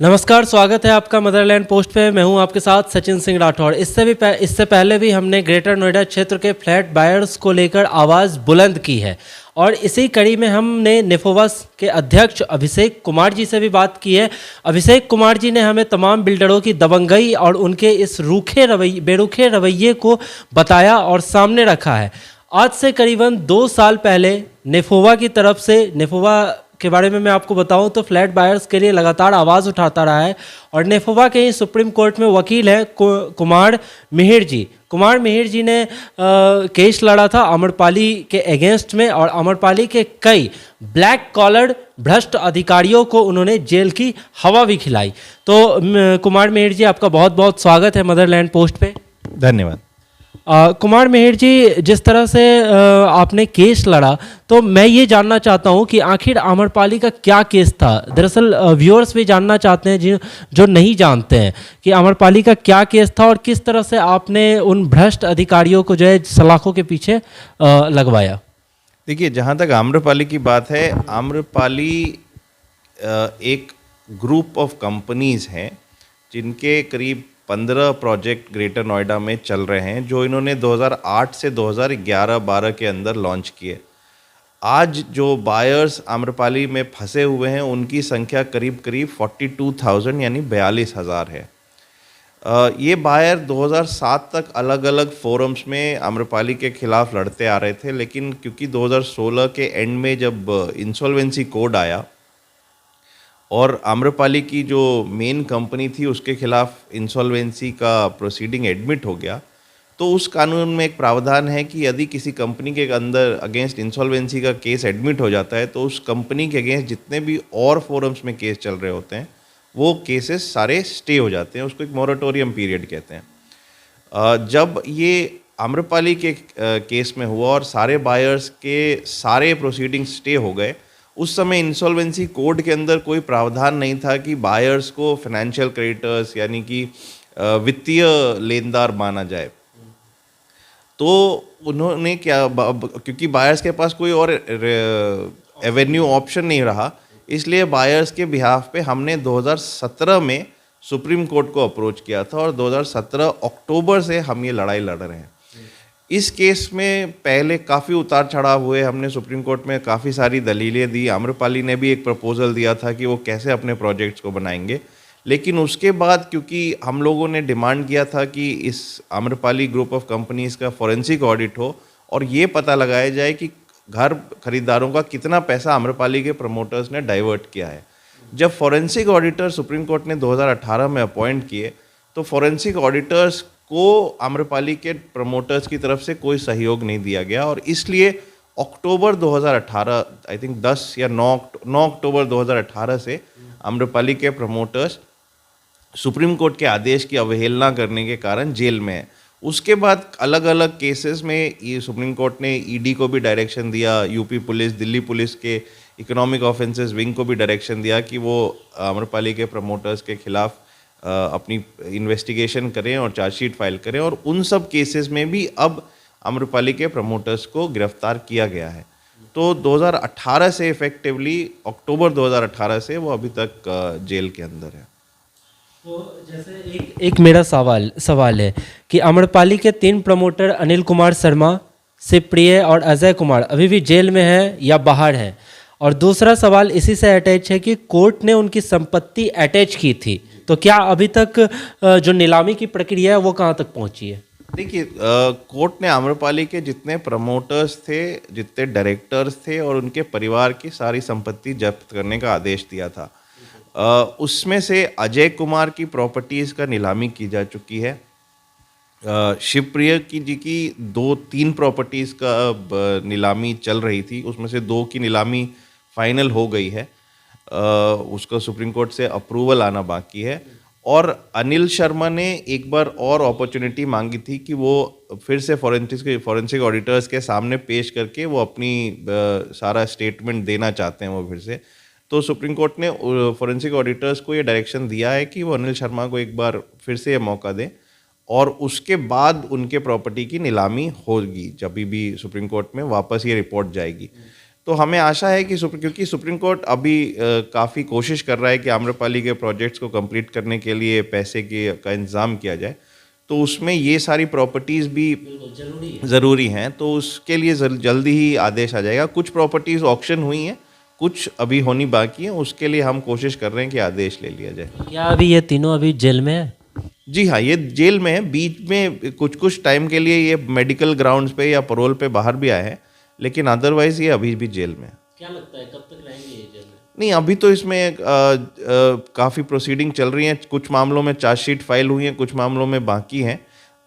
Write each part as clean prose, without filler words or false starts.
नमस्कार, स्वागत है आपका मदरलैंड पोस्ट पे। मैं हूं आपके साथ सचिन सिंह राठौड़। इससे पहले भी हमने ग्रेटर नोएडा क्षेत्र के फ्लैट बायर्स को लेकर आवाज़ बुलंद की है और इसी कड़ी में हमने नेफोवस के अध्यक्ष अभिषेक कुमार जी से भी बात की है। अभिषेक कुमार जी ने हमें तमाम बिल्डरों की दबंगई और उनके इस बेरुखे रवैये को बताया और सामने रखा है। आज से करीबन 2 साल पहले नेफोवा की तरफ से, नेफोवा के बारे में मैं आपको बताऊं तो फ्लैट बायर्स के लिए लगातार आवाज़ उठाता रहा है और नेफोवा के ही सुप्रीम कोर्ट में वकील हैं कुमार मिहिर जी। कुमार मिहिर जी ने केस लड़ा था अमरपाली के अगेंस्ट में और अमरपाली के कई ब्लैक कॉलर भ्रष्ट अधिकारियों को उन्होंने जेल की हवा भी खिलाई। तो कुमार मिहिर जी, आपका बहुत बहुत स्वागत है मदरलैंड पोस्ट पे। धन्यवाद। कुमार मिहिर जी, जिस तरह से आपने केस लड़ा, तो मैं ये जानना चाहता हूँ कि आखिर आम्रपाली का क्या केस था। दरअसल व्यूअर्स भी जानना चाहते हैं जो नहीं जानते हैं कि आम्रपाली का क्या केस था और किस तरह से आपने उन भ्रष्ट अधिकारियों को जो है सलाखों के पीछे लगवाया। देखिए, जहाँ तक आम्रपाली की बात है, आम्रपाली एक ग्रुप ऑफ कंपनीज हैं जिनके करीब 15 प्रोजेक्ट ग्रेटर नोएडा में चल रहे हैं, जो इन्होंने 2008 से 2011-12 के अंदर लॉन्च किए। आज जो बायर्स आम्रपाली में फंसे हुए हैं उनकी संख्या करीब 42,000 यानी 42,000 है। ये बायर 2007 तक अलग अलग फोरम्स में आम्रपाली के खिलाफ लड़ते आ रहे थे, लेकिन क्योंकि 2016 के एंड में जब इंसॉल्वेंसी कोड आया और आम्रपाली की जो मेन कंपनी थी उसके खिलाफ इंसॉल्वेंसी का प्रोसीडिंग एडमिट हो गया, तो उस कानून में एक प्रावधान है कि यदि किसी कंपनी के अंदर अगेंस्ट इंसॉल्वेंसी का केस एडमिट हो जाता है तो उस कंपनी के अगेंस्ट जितने भी और फोरम्स में केस चल रहे होते हैं वो केसेस सारे स्टे हो जाते हैं। उसको एक मोरेटोरियम पीरियड कहते हैं। जब ये आम्रपाली के केस में हुआ और सारे बायर्स के सारे प्रोसीडिंग स्टे हो गए, उस समय इंसॉल्वेंसी कोड के अंदर कोई प्रावधान नहीं था कि बायर्स को फाइनेंशियल क्रेडिटर्स यानी कि वित्तीय लेनदार माना जाए। तो उन्होंने क्या, क्योंकि बायर्स के पास कोई और एवेन्यू ऑप्शन नहीं रहा, इसलिए बायर्स के बिहाफ पे हमने 2017 में सुप्रीम कोर्ट को अप्रोच किया था और 2017 अक्टूबर से हम ये लड़ाई लड़ रहे हैं। इस केस में पहले काफ़ी उतार चढ़ाव हुए, हमने सुप्रीम कोर्ट में काफ़ी सारी दलीलें दी। आम्रपाली ने भी एक प्रपोजल दिया था कि वो कैसे अपने प्रोजेक्ट्स को बनाएंगे, लेकिन उसके बाद क्योंकि हम लोगों ने डिमांड किया था कि इस आम्रपाली ग्रुप ऑफ कंपनीज़ का फॉरेंसिक ऑडिट हो और ये पता लगाया जाए कि घर खरीदारों का कितना पैसा आम्रपाली के प्रमोटर्स ने डाइवर्ट किया है। जब फॉरेंसिक ऑडिटर सुप्रीम कोर्ट ने 2018 में अपॉइंट किए तो फॉरेंसिक ऑडिटर्स को आम्रपाली के प्रमोटर्स की तरफ से कोई सहयोग नहीं दिया गया और इसलिए अक्टूबर 2018, आई थिंक 10 या 9 अक्टूबर 2018 से आम्रपाली के प्रमोटर्स सुप्रीम कोर्ट के आदेश की अवहेलना करने के कारण जेल में है। उसके बाद अलग अलग केसेस में ये सुप्रीम कोर्ट ने ईडी को भी डायरेक्शन दिया, यूपी पुलिस, दिल्ली पुलिस के इकोनॉमिक ऑफेंसेस विंग को भी डायरेक्शन दिया कि वो आम्रपाली के प्रमोटर्स के खिलाफ अपनी इन्वेस्टिगेशन करें और चार्जशीट फाइल करें, और उन सब केसेस में भी अब आम्रपाली के प्रमोटर्स को गिरफ्तार किया गया है। तो 2018 से इफेक्टिवली अक्टूबर 2018 से वो अभी तक जेल के अंदर है। तो जैसे एक मेरा सवाल है कि आम्रपाली के 3 प्रमोटर अनिल कुमार शर्मा, शिवप्रिय और अजय कुमार अभी भी जेल में हैं या बाहर हैं, और दूसरा सवाल इसी से अटैच है कि कोर्ट ने उनकी संपत्ति अटैच की थी, तो क्या अभी तक जो नीलामी की प्रक्रिया है वो कहाँ तक पहुँची है? देखिए, कोर्ट ने आम्रपाली के जितने प्रमोटर्स थे, जितने डायरेक्टर्स थे और उनके परिवार की सारी संपत्ति जब्त करने का आदेश दिया था। उसमें से अजय कुमार की प्रॉपर्टीज़ का नीलामी की जा चुकी है। शिवप्रिय की 2-3 प्रॉपर्टीज़ का नीलामी चल रही थी, उसमें से 2 की नीलामी फाइनल हो गई है। उसका सुप्रीम कोर्ट से अप्रूवल आना बाकी है। और अनिल शर्मा ने एक बार और अपॉर्चुनिटी मांगी थी कि वो फिर से फॉरेंसिक ऑडिटर्स के सामने पेश करके वो अपनी सारा स्टेटमेंट देना चाहते हैं वो फिर से। तो सुप्रीम कोर्ट ने फॉरेंसिक ऑडिटर्स को ये डायरेक्शन दिया है कि वो अनिल शर्मा को एक बार फिर से ये मौका दें और उसके बाद उनके प्रॉपर्टी की नीलामी होगी, जब भी सुप्रीम कोर्ट में वापस ये रिपोर्ट जाएगी। तो हमें आशा है कि क्योंकि सुप्रीम कोर्ट अभी काफ़ी कोशिश कर रहा है कि आम्रपाली के प्रोजेक्ट्स को कंप्लीट करने के लिए पैसे का इंतज़ाम किया जाए, तो उसमें ये सारी प्रॉपर्टीज़ भी ज़रूरी हैं, तो उसके लिए जल्दी ही आदेश आ जाएगा। कुछ प्रॉपर्टीज़ ऑक्शन हुई हैं, कुछ अभी होनी बाकी है, उसके लिए हम कोशिश कर रहे हैं कि आदेश ले लिया जाए। क्या अभी ये तीनों अभी जेल में है? जी हाँ, ये जेल में है। बीच में कुछ टाइम के लिए ये मेडिकल ग्राउंड्स पे या पैरोल पे बाहर भी आए हैं, लेकिन अदरवाइज ये अभी भी जेल में है। क्या लगता है कब तक रहेंगे ये जेल में? नहीं, अभी तो इसमें काफ़ी प्रोसीडिंग चल रही हैं। कुछ मामलों में चार्जशीट फाइल हुई है, कुछ मामलों में बाकी हैं,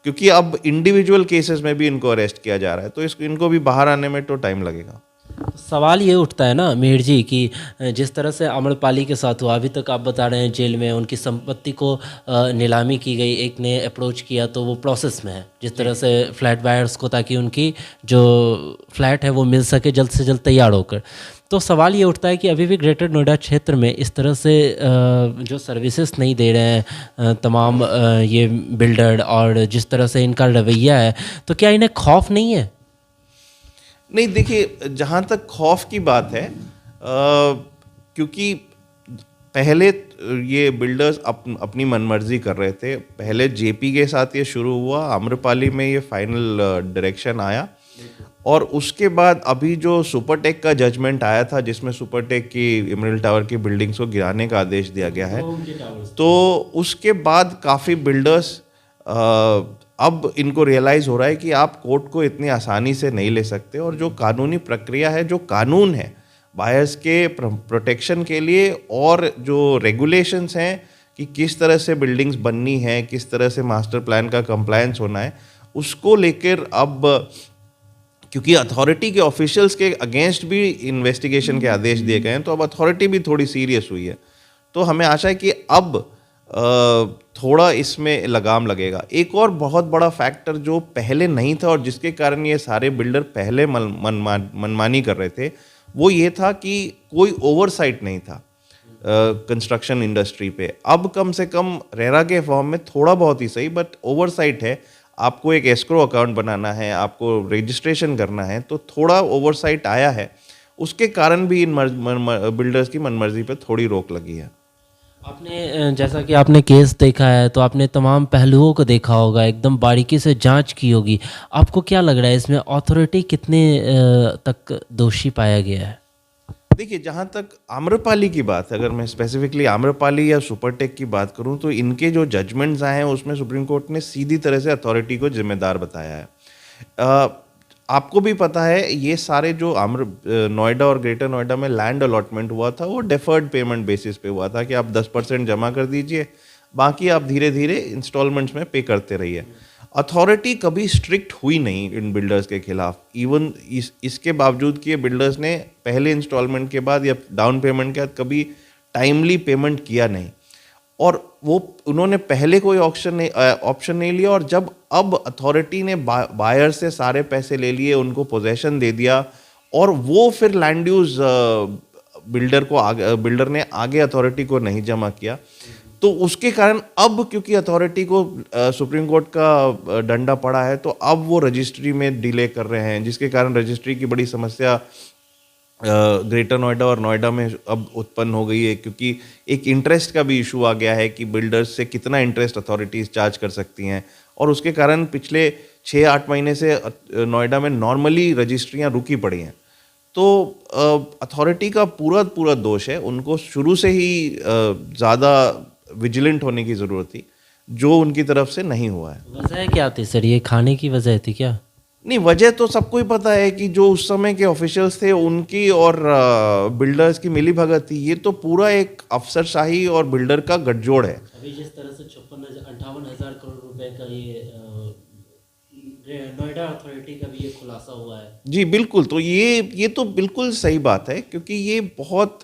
क्योंकि अब इंडिविजुअल केसेस में भी इनको अरेस्ट किया जा रहा है, तो इनको भी बाहर आने में तो टाइम लगेगा। तो सवाल ये उठता है ना मीर जी कि जिस तरह से आम्रपाली के साथ हुआ, अभी तक आप बता रहे हैं जेल में उनकी संपत्ति को नीलामी की गई, एक ने अप्रोच किया तो वो प्रोसेस में है, जिस तरह से फ्लैट बायर्स को, ताकि उनकी जो फ्लैट है वो मिल सके जल्द से जल्द तैयार होकर। तो सवाल ये उठता है कि अभी भी ग्रेटर नोएडा क्षेत्र में इस तरह से जो सर्विसेज नहीं दे रहे हैं तमाम ये बिल्डर, और जिस तरह से इनका रवैया है, तो क्या इन्हें खौफ नहीं है? नहीं, देखिए, जहाँ तक खौफ की बात है, क्योंकि पहले ये बिल्डर्स अपनी मनमर्जी कर रहे थे। पहले जेपी के साथ ये शुरू हुआ, आम्रपाली में ये फाइनल डायरेक्शन आया, और उसके बाद अभी जो सुपरटेक का जजमेंट आया था, जिसमें सुपरटेक की इमरल्ड टावर की बिल्डिंग्स को गिराने का आदेश दिया गया है, तो उसके बाद काफ़ी बिल्डर्स अब इनको रियलाइज़ हो रहा है कि आप कोर्ट को इतनी आसानी से नहीं ले सकते, और जो कानूनी प्रक्रिया है, जो कानून है बायर्स के प्रोटेक्शन के लिए, और जो रेगुलेशंस हैं कि किस तरह से बिल्डिंग्स बननी है, किस तरह से मास्टर प्लान का कंप्लायंस होना है, उसको लेकर अब, क्योंकि अथॉरिटी के ऑफिशियल्स के अगेंस्ट भी इन्वेस्टिगेशन के आदेश दिए गए हैं, तो अब अथॉरिटी भी थोड़ी सीरियस हुई है। तो हमें आशा है कि अब थोड़ा इसमें लगाम लगेगा। एक और बहुत बड़ा फैक्टर जो पहले नहीं था और जिसके कारण ये सारे बिल्डर पहले मनमानी कर रहे थे, वो ये था कि कोई ओवरसाइट नहीं था कंस्ट्रक्शन इंडस्ट्री पे। अब कम से कम रेरा के फॉर्म में थोड़ा बहुत ही सही, बट ओवरसाइट है। आपको एक एस्क्रो अकाउंट बनाना है, आपको रजिस्ट्रेशन करना है, तो थोड़ा ओवरसाइट आया है। उसके कारण भी इन बिल्डर्स की मनमर्जी पे थोड़ी रोक लगी है। आपने जैसा कि आपने केस देखा है, तो आपने तमाम पहलुओं को देखा होगा, एकदम बारीकी से जांच की होगी। आपको क्या लग रहा है इसमें अथॉरिटी कितने तक दोषी पाया गया है? देखिए, जहाँ तक आम्रपाली की बात है, अगर मैं स्पेसिफिकली आम्रपाली या सुपरटेक की बात करूँ, तो इनके जो जजमेंट्स आए हैं उसमें सुप्रीम कोर्ट ने सीधी तरह से अथॉरिटी को जिम्मेदार बताया है। आपको भी पता है, ये सारे जो नोएडा और ग्रेटर नोएडा में लैंड अलॉटमेंट हुआ था, वो डेफर्ड पेमेंट बेसिस पे हुआ था कि आप 10% जमा कर दीजिए, बाकी आप धीरे धीरे इंस्टॉलमेंट्स में पे करते रहिए। अथॉरिटी कभी स्ट्रिक्ट हुई नहीं इन बिल्डर्स के खिलाफ, इवन इसके बावजूद कि ये बिल्डर्स ने पहले इंस्टॉलमेंट के बाद या डाउन पेमेंट के बाद कभी टाइमली पेमेंट किया नहीं, और वो उन्होंने पहले कोई ऑप्शन नहीं लिया, और जब अब अथॉरिटी ने बायर से सारे पैसे ले लिए, उनको पोजेशन दे दिया, और वो फिर लैंड यूज बिल्डर ने आगे अथॉरिटी को नहीं जमा किया, तो उसके कारण अब क्योंकि अथॉरिटी को सुप्रीम कोर्ट का डंडा पड़ा है, तो अब वो रजिस्ट्री में डिले कर रहे हैं, जिसके कारण रजिस्ट्री की बड़ी समस्या ग्रेटर नोएडा और नोएडा में अब उत्पन्न हो गई है, क्योंकि एक इंटरेस्ट का भी इशू आ गया है कि बिल्डर्स से कितना इंटरेस्ट अथॉरिटीज़ चार्ज कर सकती हैं, और उसके कारण पिछले 6-8 महीने से नोएडा में नॉर्मली रजिस्ट्रियां रुकी पड़ी हैं। तो अथॉरिटी का पूरा दोष है, उनको शुरू से ही ज़्यादा विजिलेंट होने की ज़रूरत थी, जो उनकी तरफ से नहीं हुआ है। वजह क्या थी सर? ये खाने की वजह थी क्या? नहीं, वजह तो सबको ही पता है कि जो उस समय के ऑफिशियल्स थे उनकी और बिल्डर्स की मिली भगत थी। ये तो पूरा एक अफसरशाही और बिल्डर का गठजोड़ है। अभी जिस तरह से 58,000 करोड़ रुपए का ये नोएडा अथॉरिटी का भी ये खुलासा हुआ है। जी बिल्कुल, तो ये तो बिल्कुल सही बात है, क्योंकि ये बहुत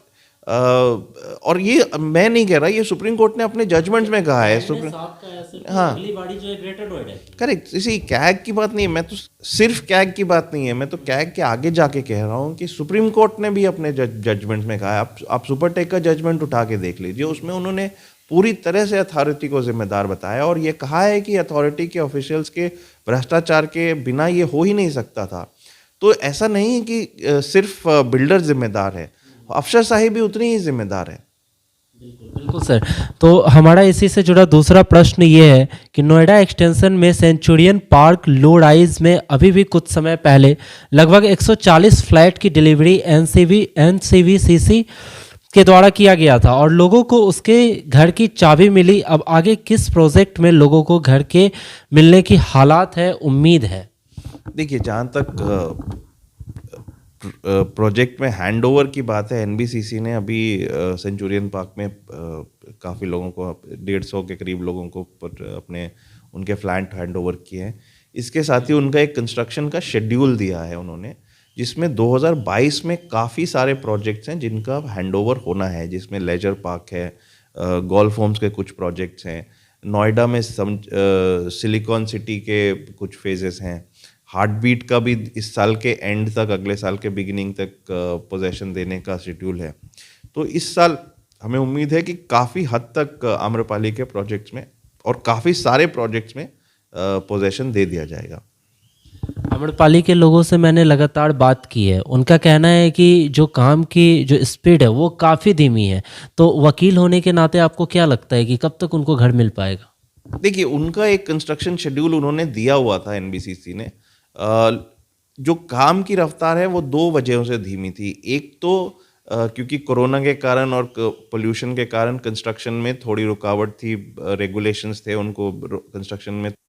और ये मैं नहीं कह रहा, ये सुप्रीम कोर्ट ने अपने जजमेंट्स में कहा है। हाँ, अगली बाड़ी जो है ग्रेटर नोएडा। करेक्ट, इसी कैग की बात नहीं है, मैं तो सिर्फ कैग की बात नहीं है, मैं तो कैग के आगे जाके कह रहा हूँ कि सुप्रीम कोर्ट ने भी अपने जजमेंट में कहा है। आप सुपरटेक का जजमेंट उठा के देख लीजिए, उसमें उन्होंने पूरी तरह से अथॉरिटी को जिम्मेदार बताया, और ये कहा है कि अथॉरिटी के ऑफिशियल्स के भ्रष्टाचार के बिना ये हो ही नहीं सकता था। तो ऐसा नहीं है कि सिर्फ बिल्डर जिम्मेदार है, अफसरशाही भी उतनी ही जिम्मेदार है। बिल्कुल सर। तो हमारा इसी से जुड़ा दूसरा प्रश्न ये है कि नोएडा एक्सटेंशन में सेंचुरियन पार्क लो राइज में अभी भी कुछ समय पहले लगभग 140 फ्लैट की डिलीवरी एनसीवीसीसी के द्वारा किया गया था और लोगों को उसके घर की चाबी मिली। अब आगे किस प्रोजेक्ट में लोगों को घर के मिलने की हालात है, उम्मीद है? देखिए, जहाँ तक प्रोजेक्ट में हैंडओवर की बात है, एनबीसीसी ने अभी सेंचुरियन पार्क में काफ़ी लोगों को 150 के करीब लोगों को अपने उनके फ्लैट हैंडओवर किए हैं। इसके साथ ही उनका एक कंस्ट्रक्शन का शेड्यूल दिया है उन्होंने, जिसमें 2022 में काफ़ी सारे प्रोजेक्ट्स हैं जिनका हैंडओवर होना है, जिसमें लेजर पार्क है, गोल्फ होम्स के कुछ प्रोजेक्ट्स हैं, नोएडा में सिलिकॉन सिटी के कुछ फेजेस हैं, हार्ट बीट का भी इस साल के एंड तक, अगले साल के बिगिनिंग तक पोजेशन देने का शेड्यूल है। तो इस साल हमें उम्मीद है कि काफ़ी हद तक आम्रपाली के प्रोजेक्ट्स में और काफ़ी सारे प्रोजेक्ट्स में पोजेशन दे दिया जाएगा। आम्रपाली के लोगों से मैंने लगातार बात की है, उनका कहना है कि जो काम की जो स्पीड है वो काफ़ी धीमी है। तो वकील होने के नाते आपको क्या लगता है कि कब तक उनको घर मिल पाएगा? देखिए, उनका एक कंस्ट्रक्शन शेड्यूल उन्होंने दिया हुआ था एनबीसीसी ने। जो काम की रफ्तार है वो 2 वजहों से धीमी थी। एक तो क्योंकि कोरोना के कारण और पोल्यूशन के कारण कंस्ट्रक्शन में थोड़ी रुकावट थी, रेगुलेशंस थे, उनको कंस्ट्रक्शन में